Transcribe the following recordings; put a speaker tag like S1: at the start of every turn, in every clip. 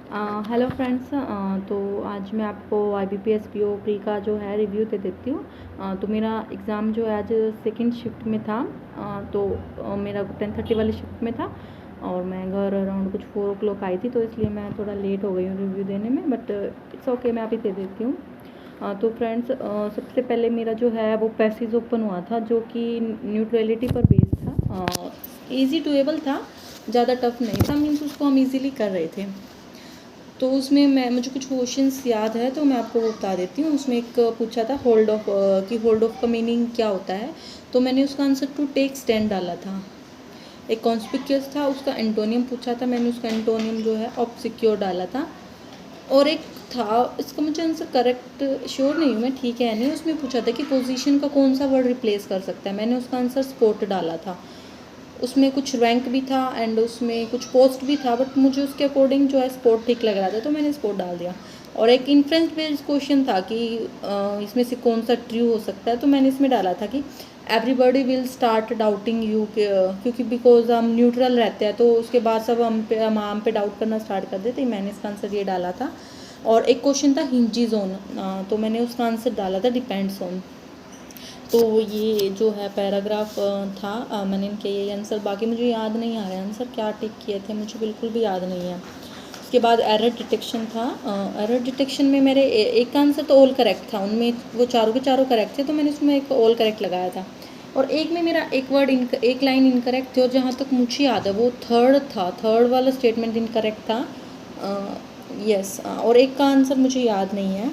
S1: Hello friends. तो आज मैं आपको IBPS PO प्री का जो है रिव्यू दे देती हूँ। तो मेरा एग्ज़ाम जो है आज सेकंड शिफ्ट में था। तो मेरा 10:30 वाली शिफ्ट में था और मैं घर अराउंड कुछ 4 o'clock आई थी, तो इसलिए मैं थोड़ा लेट हो गई हूँ रिव्यू देने में, बट इट्स ओके, मैं अभी दे देती हूँ। तो फ्रेंड्स, सबसे पहले मेरा जो है वो पैसेज ओपन हुआ था, जो कि न्यूट्रलिटी पर बेस्ड था। ईजी डूएबल था, ज़्यादा टफ नहीं था, मीन्स उसको हम ईजिली कर रहे थे। तो उसमें मुझे कुछ क्वेश्चंस याद है, तो मैं आपको वो बता देती हूँ। उसमें एक पूछा था होल्ड ऑफ, कि होल्ड ऑफ का मीनिंग क्या होता है। तो मैंने उसका आंसर टू टेक स्टैंड डाला था। एक कॉन्स्पिक्यूअस था, उसका एंटोनियम पूछा था, मैंने उसका एंटोनियम जो है ऑब्सिक्योर डाला था। और एक था, इसका मुझे आंसर करेक्ट श्योर नहीं हूँ मैं, ठीक है नहीं, उसमें पूछा था कि पोजीशन का कौन सा वर्ड रिप्लेस कर सकता है, मैंने उसका आंसर स्पोर्ट डाला था। उसमें कुछ रैंक भी था एंड उसमें कुछ पोस्ट भी था, बट मुझे उसके अकॉर्डिंग जो है स्पोर्ट ठीक लग रहा था, तो मैंने स्पोर्ट डाल दिया। और एक इन्फ्रेंस बेस्ड क्वेश्चन था कि इसमें से कौन सा ट्रू हो सकता है, तो मैंने इसमें डाला था कि everybody will start doubting you, क्योंकि बिकॉज हम न्यूट्रल रहते हैं, तो उसके बाद सब हम पे डाउट करना स्टार्ट कर देते। मैंने इसका आंसर ये डाला था। और एक क्वेश्चन था हिंजीज ऑन, तो मैंने उसका आंसर डाला था डिपेंड्स ऑन। तो ये जो है पैराग्राफ था, मैंने इनके ये आंसर, बाकी मुझे याद नहीं आ रहा है आंसर क्या टिक किए थे, मुझे बिल्कुल भी याद नहीं है। उसके बाद एरर डिटेक्शन था। एरर डिटेक्शन में मेरे एक आंसर तो ऑल करेक्ट था, उनमें वो चारों के चारों करेक्ट थे, तो मैंने उसमें एक ऑल करेक्ट लगाया था। और एक में मेरा एक लाइन इनकरेक्ट थी, और जहाँ तक मुझे याद है वो थर्ड था, थर्ड वाला स्टेटमेंट इनकरेक्ट था। यस। और एक का आंसर मुझे याद नहीं है।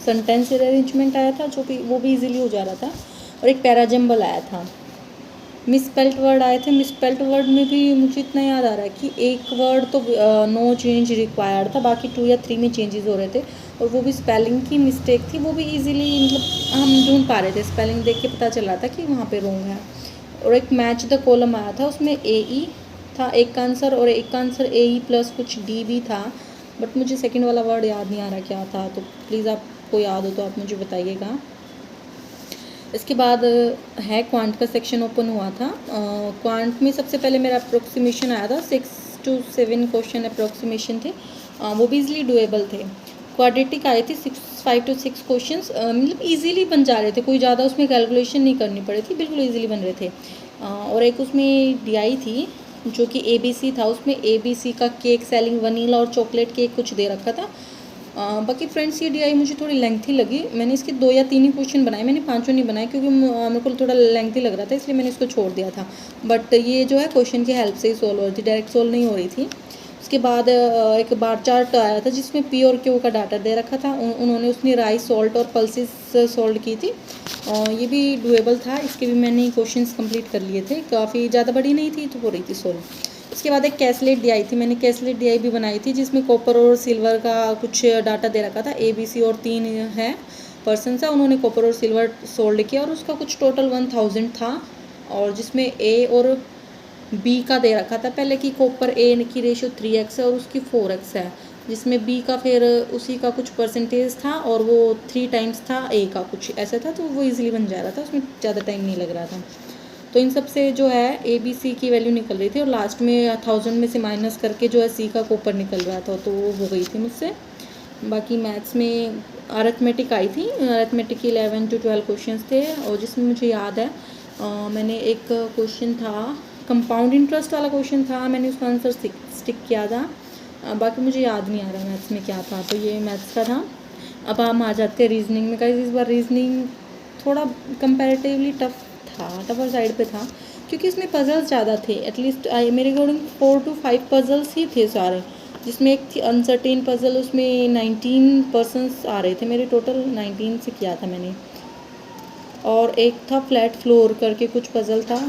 S1: सेंटेंस अरेंजमेंट आया था, जो भी वो भी इजीली हो जा रहा था। और एक पैराजम्बल आया था। मिसपेल्ट वर्ड आए थे, मिसपेल्ट वर्ड में भी मुझे इतना याद आ रहा है कि एक वर्ड तो नो चेंज रिक्वायर्ड था, बाकी 2 या 3 में चेंजेस हो रहे थे, और वो भी स्पेलिंग की मिस्टेक थी, वो भी इजीली मतलब हम ढूंढ पा रहे थे, स्पेलिंग देख के पता चल रहा था कि वहाँ पे रॉन्ग है। और एक मैच द कॉलम आया था, उसमें AE था एक का आंसर, और एक का आंसर AE प्लस कुछ D भी था, बट मुझे सेकेंड वाला वर्ड याद नहीं आ रहा क्या था, तो प्लीज़ आपको याद हो तो आप मुझे बताइएगा। इसके बाद है क्वांट का सेक्शन ओपन हुआ था। क्वांट में सबसे पहले मेरा अप्रोक्सीमेशन आया था, 6 to 7 क्वेश्चन अप्रोक्सीमेशन थे, वो भी इजीली डुएबल थे। क्वाड्रेटिक आए थे 5 to 6 क्वेश्चन, मतलब इजीली बन जा रहे थे, कोई ज़्यादा उसमें कैलकुलेशन नहीं करनी पड़ी थी, बिल्कुल इजीली बन रहे थे। और एक उसमें DI थी जो कि ABC था, उसमें ABC का केक सेलिंग, वनीला और चॉकलेट केक कुछ दे रखा था। बाकी फ्रेंड्स ये DI मुझे थोड़ी लेंथी लगी, मैंने इसके 2 या 3 ही क्वेश्चन बनाए, मैंने 5 नहीं बनाए, क्योंकि मेरे को थोड़ा लेंथी लग रहा था, इसलिए मैंने इसको छोड़ दिया था। बट ये जो है क्वेश्चन की हेल्प से ही सॉल्व हो रही थी, डायरेक्ट सॉल्व नहीं हो रही थी। उसके बाद एक बार चार्ट आया था जिसमें P और Q का डाटा दे रखा था, उन्होंने उसने राइस, सॉल्ट और पल्सेस सॉल्व की थी। ये भी डुएबल था, इसके भी मैंने क्वेश्चंस कंप्लीट कर लिए थे, काफ़ी ज़्यादा बड़ी नहीं थी, तो हो रही थी सॉल्व। उसके बाद एक कैसलेट DI थी, मैंने कैसलेट DI भी बनाई थी, जिसमें कॉपर और सिल्वर का कुछ डाटा दे रखा था, ABC और 3 है पर्सन था, उन्होंने कॉपर और सिल्वर सोल्ड किया, और उसका कुछ टोटल 1000 था। और जिसमें A और B का दे रखा था पहले कि कॉपर A की रेशियो 3x है और उसकी 4x है, जिसमें B का फिर उसी का कुछ परसेंटेज था, और वो 3 टाइम्स था A का, कुछ ऐसा था, तो वो इजीली बन जा रहा था, उसमें ज़्यादा टाइम नहीं लग रहा था। तो इन सब से जो है ABC की वैल्यू निकल रही थी, और लास्ट में 1000 में से माइनस करके जो है C का कॉपर निकल रहा था, तो वो हो गई थी मुझसे। बाकी मैथ्स में अरिथमेटिक आई थी, अरिथमेटिक की 11 to 12 क्वेश्चंस थे, और जिसमें मुझे याद है मैंने एक क्वेश्चन था, कंपाउंड इंटरेस्ट वाला क्वेश्चन था, मैंने उसका आंसर स्टिक किया था। बाकी मुझे याद नहीं आ रहा मैथ्स में क्या था, तो ये मैथ्स का था। अब हम आ जाते हैं रीजनिंग में। गाइस इस बार रीजनिंग थोड़ा कंपैरेटिवली टफर साइड पे था, क्योंकि इसमें पजल्स ज़्यादा थे, एटलीस्ट मेरे अकॉर्डिंग 4 to 5 पजल्स ही थे सारे, जिसमें एक थी अनसर्टेन पजल, उसमें 19% आ रहे थे मेरे, टोटल 19 से किया था मैंने। और एक था फ्लैट फ्लोर करके कुछ पजल था,